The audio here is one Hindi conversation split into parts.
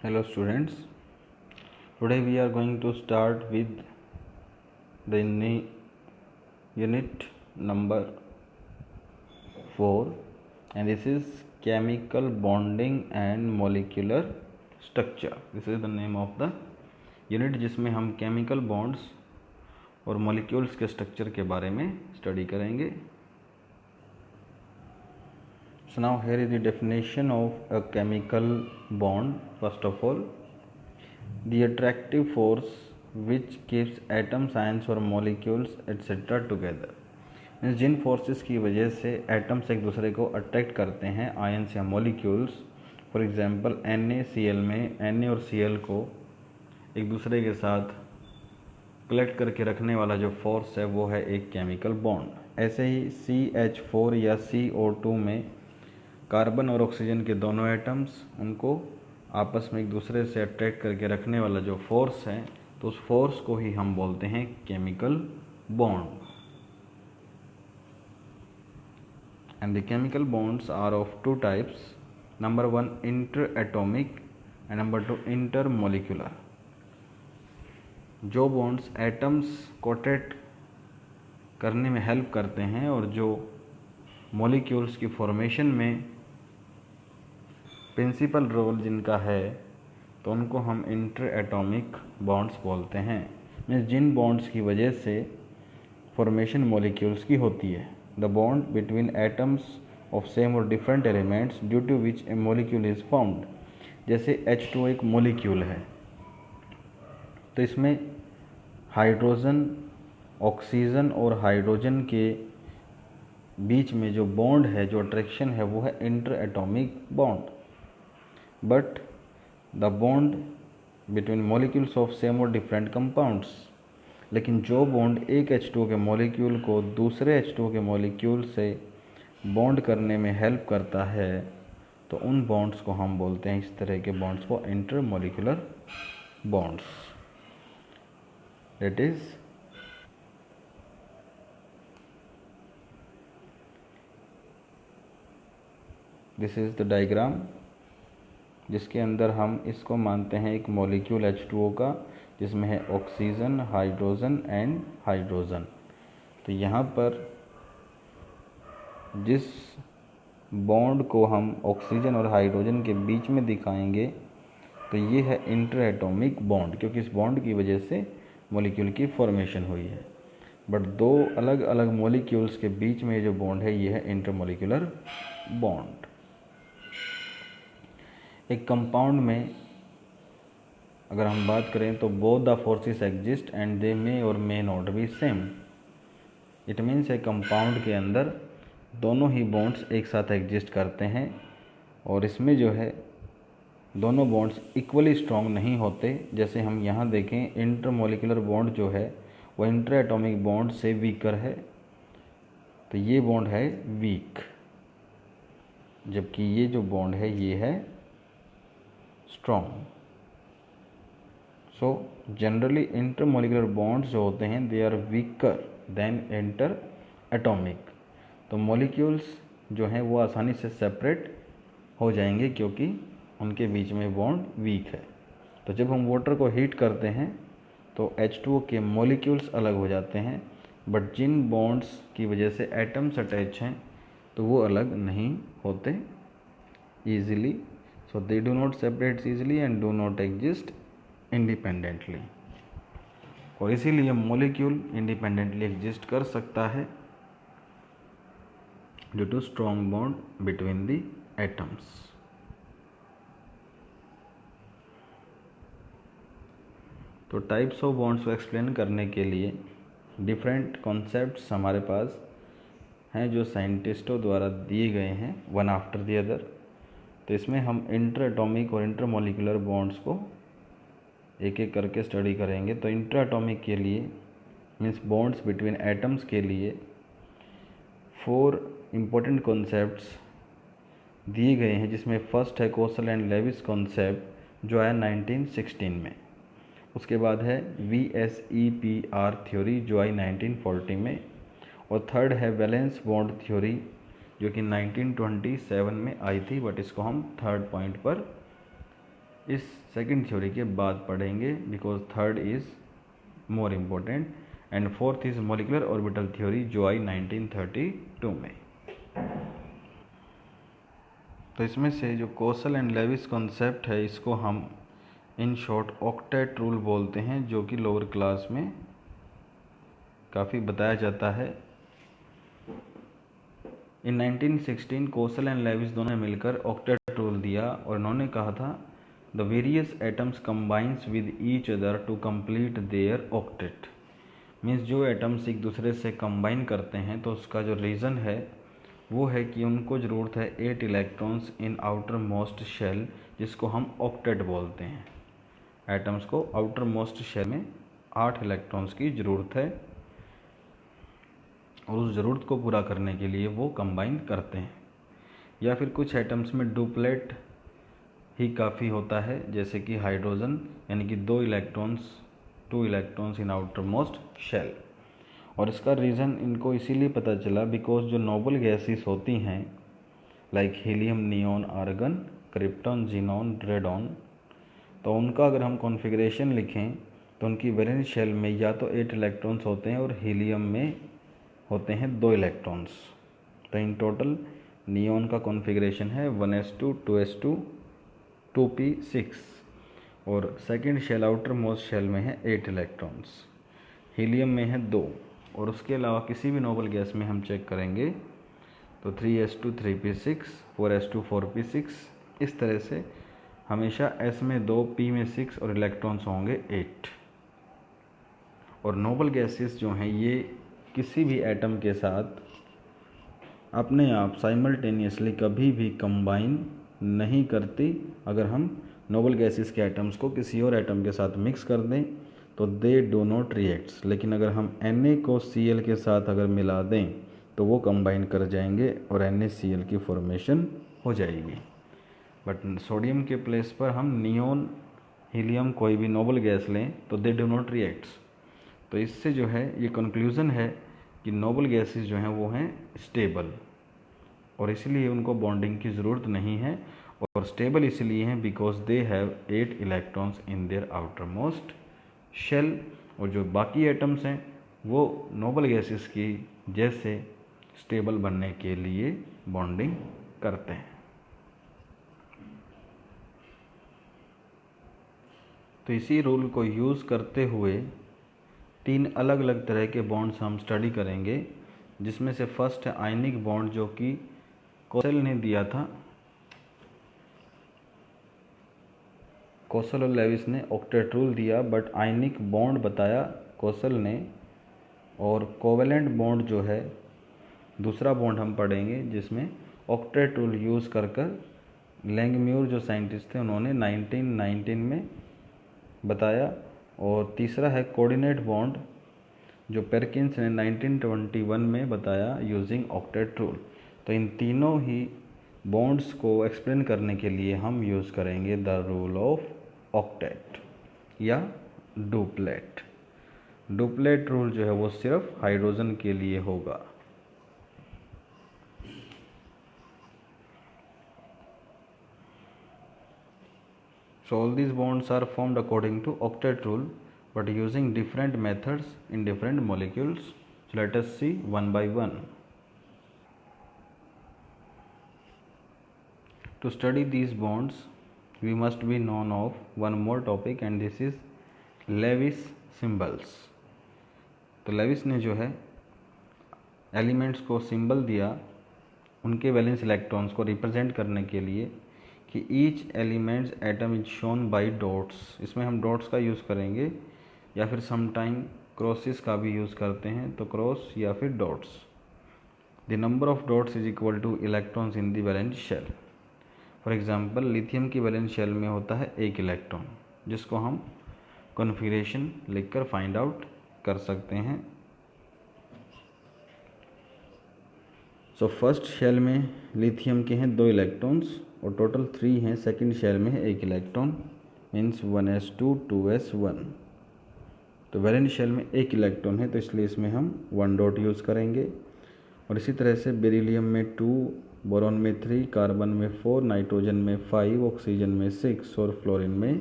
Hello students, today we are going to start with the unit number 4 and this is chemical bonding and molecular structure. This is the name of the unit जिसमें हम chemical bonds और molecules के structure के बारे में study करेंगे. So now here is the definition of a chemical bond. First of all, the attractive force which keeps atoms, ions or molecules etc. together. Means जिन फोर्सेस की वजह से एटम्स एक दूसरे को अट्रैक्ट करते हैं, आयंस या मॉलिक्यूल्स. फॉर एग्जांपल NaCl में Na और Cl को एक दूसरे के साथ कलेक्ट करके रखने वाला जो फोर्स है वो है एक केमिकल बॉन्ड. ऐसे ही CH4 या CO2 में कार्बन और ऑक्सीजन के दोनों एटम्स, उनको आपस में एक दूसरे से अट्रैक्ट करके रखने वाला जो फोर्स है, तो उस फोर्स को ही हम बोलते हैं chemical bond. And the chemical bonds are of two types. Number 1 inter atomic and number 2 inter molecular. जो बॉन्ड्स एटम्स को अट्रैक्ट करने में हेल्प करते हैं और जो मॉलिक्यूल्स की फॉर्मेशन में प्रिंसिपल रोल जिनका है, तो उनको हम इंटर एटॉमिक बॉन्ड्स बोलते हैं. मीन्स जिन बॉन्ड्स की वजह से फॉर्मेशन मॉलिक्यूल्स की होती है. The bond between atoms of same और different elements due to which a molecule is found. जैसे H2 एक मॉलिक्यूल है, तो इसमें हाइड्रोजन, ऑक्सीजन और हाइड्रोजन के बीच में जो बॉन्ड है, जो अट्रैक्शन है, वो है inter atomic bond. But the bond between molecules of same और डिफरेंट कंपाउंड्स. लेकिन जो बॉन्ड एक H2 के मॉलिक्यूल को दूसरे H2 के मॉलिक्यूल से बॉन्ड करने में हेल्प करता है, तो उन बॉन्ड्स को हम बोलते हैं, इस तरह के बॉन्ड्स को inter molecular bonds. That is this is the diagram जिसके अंदर हम इसको मानते हैं एक मॉलिक्यूल H2O का, जिसमें है ऑक्सीजन, हाइड्रोजन एंड हाइड्रोजन. तो यहाँ पर जिस बॉन्ड को हम ऑक्सीजन और हाइड्रोजन के बीच में दिखाएंगे, तो ये है इंटर एटॉमिक बॉन्ड, क्योंकि इस बॉन्ड की वजह से मॉलिक्यूल की फॉर्मेशन हुई है. बट दो अलग अलग मॉलिक्यूल्स के बीच में जो बॉन्ड है, ये है इंटरमॉलिक्यूलर बॉन्ड. एक कंपाउंड में अगर हम बात करें तो both the forces exist and they may और may not be same. It means एक कंपाउंड के अंदर दोनों ही बॉन्ड्स एक साथ एग्जिस्ट करते हैं, और इसमें जो है दोनों बॉन्ड्स इक्वली स्ट्रॉन्ग नहीं होते. जैसे हम यहाँ देखें, इंटरमॉलिक्यूलर बॉन्ड जो है वो इंटर एटॉमिक बॉन्ड से वीकर है, तो ये बॉन्ड है वीक, जबकि ये जो बॉन्ड है ये है strong. So generally intermolecular bonds जो होते हैं, they are weaker than inter atomic. तो मॉलिक्यूल्स जो हैं वो आसानी से सेपरेट हो जाएंगे, क्योंकि उनके बीच में बॉन्ड वीक है. तो जब हम वाटर को हीट करते हैं तो H2O के मॉलिक्यूल्स अलग हो जाते हैं, बट जिन बॉन्ड्स की वजह से एटम्स अटैच हैं, तो वो अलग नहीं होते easily. So they do not separate easily and do not exist independently. और इसीलिए मॉलिक्यूल इंडिपेंडेंटली एग्जिस्ट कर सकता है due to strong bond between the atoms. तो टाइप्स ऑफ बॉन्ड्स को एक्सप्लेन करने के लिए डिफरेंट कॉन्सेप्ट्स हमारे पास हैं, जो साइंटिस्टों द्वारा दिए गए हैं वन आफ्टर द अदर. तो इसमें हम इंटर एटॉमिक और इंटर मोलिकुलर बॉन्ड्स को एक एक करके स्टडी करेंगे. तो इंटर एटॉमिक के लिए मीन्स बॉन्ड्स बिटवीन एटम्स के लिए 4 इम्पोर्टेंट कॉन्सेप्ट्स दिए गए हैं, जिसमें फर्स्ट है कोसल एंड लेविस कॉन्सेप्ट, जो आया 1916 में. उसके बाद है VSEPR थ्योरी, जो आई 1940 में. और थर्ड है वैलेंस बॉन्ड थ्योरी, जो कि 1927 में आई थी, बट इसको हम थर्ड पॉइंट पर इस सेकंड थ्योरी के बाद पढ़ेंगे, because third is more important, and fourth is molecular orbital theory जो आई 1932 में। तो इसमें से जो कोसल एंड लेविस कॉन्सेप्ट है, इसको हम इन शॉर्ट ऑक्टेट रूल बोलते हैं, जो कि लोअर क्लास में काफ़ी बताया जाता है। इन 1916 कोसल एंड लेविस दोनों ने मिलकर ऑक्टेट रूल दिया और इन्होंने कहा था the various atoms combines with each other to complete their octet. Means जो एटम्स एक दूसरे से कंबाइन करते हैं तो उसका जो रीज़न है वो है कि उनको ज़रूरत है 8 electrons in outer most shell, जिसको हम ऑक्टेट बोलते हैं। एटम्स को आउटर मोस्ट शेल में 8 इलेक्ट्रॉन्स की ज़रूरत है और उस ज़रूरत को पूरा करने के लिए वो कंबाइन करते हैं। या फिर कुछ एटम्स में डुप्लेट ही काफ़ी होता है, जैसे कि हाइड्रोजन, यानी कि 2 electrons in outer most shell. और इसका रीज़न इनको इसीलिए पता चला बिकॉज जो नोबल गैसेस होती हैं like helium, neon, argon, krypton, xenon, radon, तो उनका अगर हम कॉन्फ़िगरेशन लिखें तो उनकी वैलेंस शेल में या तो 8 इलेक्ट्रॉन्स होते हैं और हीलियम में होते हैं 2 इलेक्ट्रॉन्स। तो इन टोटल नियॉन का कॉन्फ़िगरेशन है 1s2 2s2 2p6 और second shell outer most shell में है 8 इलेक्ट्रॉन्स, हीलियम में है 2, और उसके अलावा किसी भी नोबल गैस में हम चेक करेंगे तो 3s2 3p6 4s2 4p6, इस तरह से हमेशा s में 2 p में 6 और इलेक्ट्रॉन्स होंगे 8। और नोबल गैसेस जो हैं ये किसी भी एटम के साथ अपने आप साइमल्टेनियसली कभी भी कंबाइन नहीं करती। अगर हम नोबल गैसेस के एटम्स को किसी और एटम के साथ मिक्स कर दें तो दे डू नॉट रिएक्ट्स, लेकिन अगर हम Na को Cl के साथ अगर मिला दें तो वो कंबाइन कर जाएंगे और NaCl की फॉर्मेशन हो जाएगी। बट सोडियम के प्लेस पर हम नियॉन, हीलियम, कोई भी नोबल गैस लें तो दे डू नॉट रिएक्ट्स। तो इससे जो है ये कंक्लूज़न है कि नोबल गैसेस जो हैं वो हैं स्टेबल और इसलिए उनको बॉन्डिंग की ज़रूरत नहीं है, और स्टेबल इसलिए हैं because they have 8 electrons in their outer most shell. और जो बाकी एटम्स हैं वो नोबल गैसेस की जैसे स्टेबल बनने के लिए बॉन्डिंग करते हैं। तो इसी रूल को यूज़ करते हुए 3 अलग अलग तरह के बॉन्ड्स हम स्टडी करेंगे, जिसमें से फर्स्ट है आयनिक बॉन्ड जो कि कोसल ने दिया था। कोसल और लेविस ने ऑक्टेट रूल दिया बट आयनिक बॉन्ड बताया कोसल ने, और कोवेलेंट बॉन्ड जो है दूसरा बॉन्ड हम पढ़ेंगे जिसमें ऑक्टेट रूल यूज़ कर लैंगम्यूर जो साइंटिस्ट थे उन्होंने 1919 में बताया। और तीसरा है कोऑर्डिनेट बॉन्ड जो पेरकिंस ने 1921 में बताया यूजिंग ऑक्टेट रूल। तो इन तीनों ही बॉन्ड्स को एक्सप्लेन करने के लिए हम यूज़ करेंगे द रूल ऑफ ऑक्टेट या डुप्लेट। डुप्लेट रूल जो है वो सिर्फ हाइड्रोजन के लिए होगा। So all these bonds are formed according to octet rule but using different methods in different molecules. So let us see one by one. To study these bonds we must be known of one more topic and this is Lewis symbols. तो लेविस ने जो है एलिमेंट्स को सिंबल दिया उनके वैलेंस इलेक्ट्रॉन्स को रिप्रेजेंट करने के लिए कि each elements atom is shown by dots. इसमें हम डॉट्स का यूज़ करेंगे या फिर समटाइम क्रॉसेस का भी यूज़ करते हैं, तो क्रॉस या फिर dots. The number of dots is equal to electrons in the valence shell. For example lithium की वैलेंस शेल में होता है 1 इलेक्ट्रॉन, जिसको हम कॉन्फ़िगरेशन लिखकर फाइंड आउट कर सकते हैं। सो फर्स्ट शेल में लिथियम के हैं 2 इलेक्ट्रॉन्स और टोटल 3 हैं। सेकंड शेल में है 1 इलेक्ट्रॉन, मीन्स 1s2 2s1। तो वैलेंस शेल में 1 इलेक्ट्रॉन है तो इसलिए इसमें हम 1 डॉट यूज़ करेंगे। और इसी तरह से बेरिलियम में 2 बोरॉन में 3, कार्बन में 4, नाइट्रोजन में 5, ऑक्सीजन में 6 और फ्लोरीन में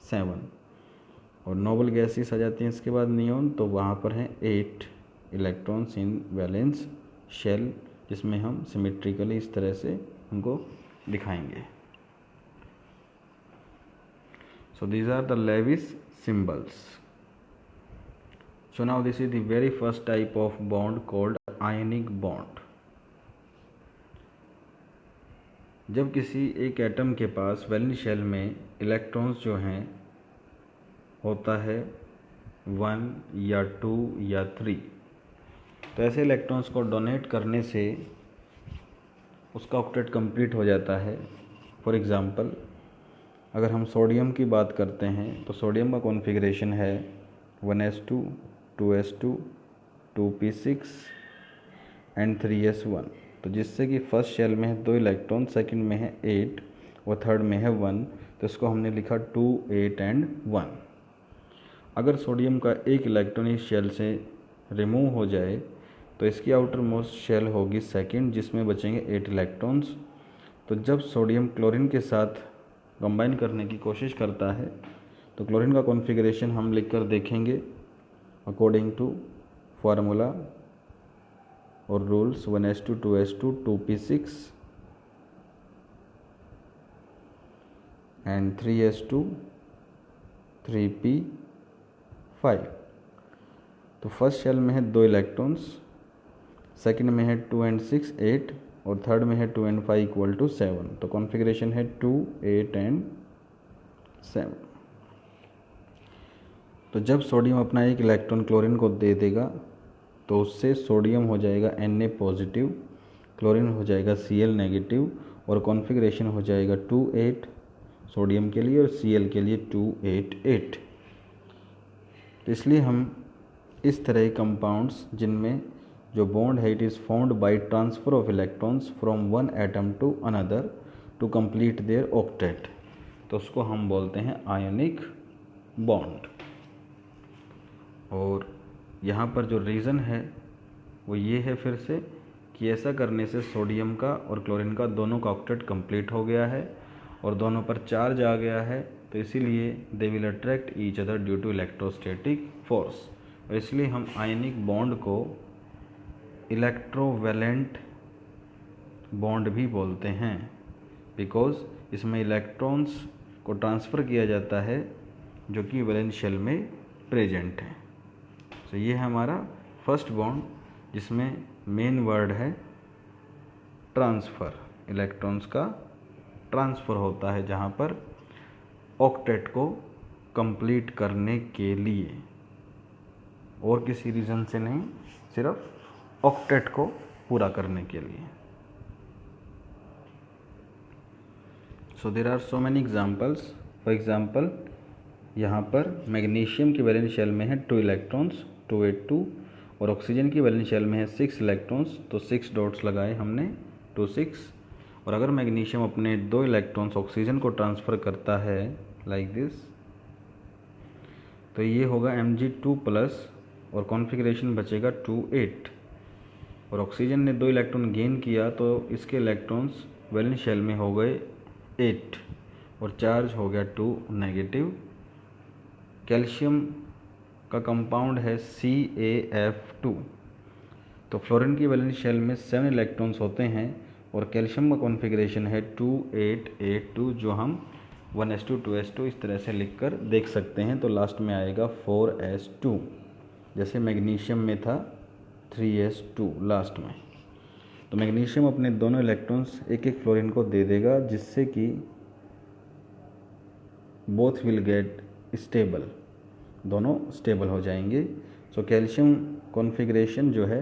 7। और नोबल गैसेस आ जाती हैं इसके बाद नियॉन, तो वहाँ पर हैं 8 इलेक्ट्रॉन्स इन वैलेंस शेल, जिसमें हम सिमेट्रिकली इस तरह से उनको दिखाएंगे। So these are the Lewis symbols. So now this is the very first type of bond called ionic bond. जब किसी एक एटम के पास वैलेंस शेल में इलेक्ट्रॉन्स जो हैं होता है 1 या 2 या 3, तो ऐसे इलेक्ट्रॉन्स को डोनेट करने से उसका ऑक्टेट कंप्लीट हो जाता है। फॉर एग्ज़ाम्पल अगर हम सोडियम की बात करते हैं तो सोडियम का कॉन्फ़िगरेशन है 1s2, 2s2, 2p6 and 3s1, तो जिससे कि फर्स्ट शेल में है 2 इलेक्ट्रॉन, सेकंड में है 8 और थर्ड में है 1, तो इसको हमने लिखा 2, 8 एंड 1। अगर सोडियम का एक इलेक्ट्रॉन इस शेल से रिमूव हो जाए तो इसकी आउटर मोस्ट शेल होगी सेकंड, जिसमें बचेंगे 8 इलेक्ट्रॉन्स। तो जब सोडियम क्लोरीन के साथ कंबाइन करने की कोशिश करता है तो क्लोरीन का कॉन्फ़िगरेशन हम लिखकर देखेंगे अकॉर्डिंग टू फार्मूला और rules 1s2, 2s2, 2p6 and 3s2, 3p5। तो फर्स्ट शेल में है 2 इलेक्ट्रॉन्स, सेकंड में है 2 and 6 8 और थर्ड में है 2 and 5 इक्वल टू 7। तो कॉन्फ़िगरेशन है 2, 8 एंड 7। तो जब सोडियम अपना एक इलेक्ट्रॉन क्लोरीन को दे देगा तो उससे सोडियम हो जाएगा Na पॉजिटिव, क्लोरीन हो जाएगा Cl नेगेटिव और कॉन्फ़िगरेशन हो जाएगा 2, 8 सोडियम के लिए और Cl के लिए 2, 8, 8। तो इसलिए हम इस तरह के कंपाउंड्स जिनमें जो बॉन्ड है it is formed by transfer of electrons from one atom to another to complete their octet, तो उसको हम बोलते हैं आयनिक बॉन्ड। और यहाँ पर जो रीज़न है वो ये है फिर से कि ऐसा करने से सोडियम का और क्लोरीन का दोनों का ऑक्टेट कंप्लीट हो गया है और दोनों पर चार्ज आ गया है, तो इसीलिए they will attract each other due to electrostatic force. और इसलिए हम आयनिक बॉन्ड को इलेक्ट्रोवैलेंट बॉन्ड भी बोलते हैं, बिकॉज इसमें इलेक्ट्रॉन्स को ट्रांसफ़र किया जाता है जो कि वैलेंस शेल में प्रेजेंट है। तो ये है हमारा फर्स्ट बॉन्ड जिसमें मेन वर्ड है ट्रांसफ़र, इलेक्ट्रॉन्स का ट्रांसफ़र होता है जहाँ पर ऑक्टेट को कंप्लीट करने के लिए, और किसी रीज़न से नहीं, सिर्फ ऑक्टेट को पूरा करने के लिए। So there are so many examples. For example यहाँ पर मैग्नीशियम की वैलेंस शेल में है 2 इलेक्ट्रॉन्स 2, 8, 2 और ऑक्सीजन की वैलेंस शेल में है 6 इलेक्ट्रॉन्स, तो 6 डॉट्स लगाए हमने 2, 6। और अगर मैग्नीशियम अपने 2 इलेक्ट्रॉन्स ऑक्सीजन को ट्रांसफ़र करता है लाइक दिस, तो ये होगा Mg2+ और कॉन्फ़िगरेशन बचेगा 2, 8। और ऑक्सीजन ने 2 इलेक्ट्रॉन गेन किया तो इसके इलेक्ट्रॉन्स वैलेंस शेल में हो गए 8 और चार्ज हो गया 2 नेगेटिव। कैल्शियम का कंपाउंड है CaF2, तो फ्लोरीन की वैलेंस शेल में 7 इलेक्ट्रॉन्स होते हैं और कैल्शियम का कॉन्फ़िगरेशन है 2, 8, 8, 2, जो हम 1s2, 2s2 इस तरह से लिखकर देख सकते हैं। तो लास्ट में आएगा 4s2, जैसे मैग्नीशियम में था 3s2 लास्ट में। तो मैग्नीशियम अपने दोनों इलेक्ट्रॉन्स एक एक फ्लोरीन को दे देगा जिससे कि बोथ विल गेट स्टेबल, दोनों स्टेबल हो जाएंगे। सो कैल्शियम कॉन्फ़िगरेशन जो है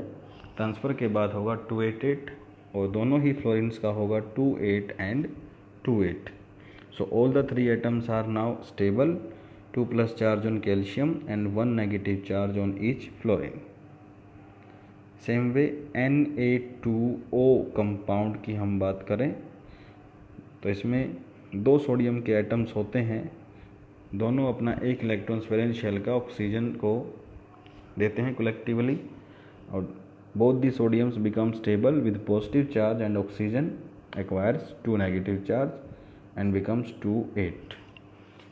ट्रांसफ़र के बाद होगा 2, 8, 8 और दोनों ही फ्लोरीन्स का होगा 2, 8 and 2, 8। So all the 3 atoms are now stable, 2+ charge on calcium and 1 negative charge on each fluorine. Same way Na2O compound की हम बात करें तो इसमें 2 सोडियम के एटम्स होते हैं, दोनों अपना एक इलेक्ट्रॉन वैलेंस शेल का ऑक्सीजन को देते हैं कलेक्टिवली, और both the sodiums become stable with positive charge and oxygen acquires 2 negative charge and becomes 2 8।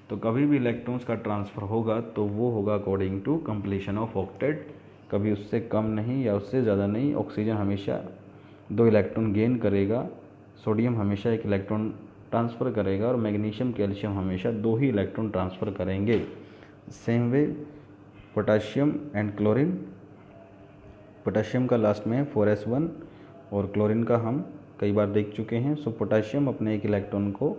तो कभी भी इलेक्ट्रॉन्स का ट्रांसफ़र होगा तो वो होगा according to completion of octet, कभी उससे कम नहीं या उससे ज़्यादा नहीं। ऑक्सीजन हमेशा 2 इलेक्ट्रॉन गेन करेगा, सोडियम हमेशा 1 इलेक्ट्रॉन ट्रांसफ़र करेगा और मैग्नीशियम कैल्शियम हमेशा 2 ही इलेक्ट्रॉन ट्रांसफ़र करेंगे। Same way potassium and chlorine, potassium का लास्ट में 4s1 और क्लोरीन का हम कई बार देख चुके हैं। सो पोटाशियम अपने 1 इलेक्ट्रॉन को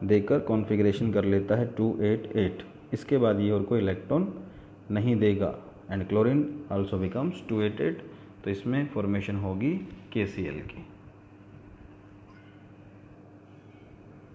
देकर कॉन्फ़िगरेशन कर लेता है 2 8 8, इसके बाद ये और कोई इलेक्ट्रॉन नहीं देगा एंड क्लोरीन आल्सो बिकम्स 2 8 8। तो इसमें फॉर्मेशन होगी KCl की।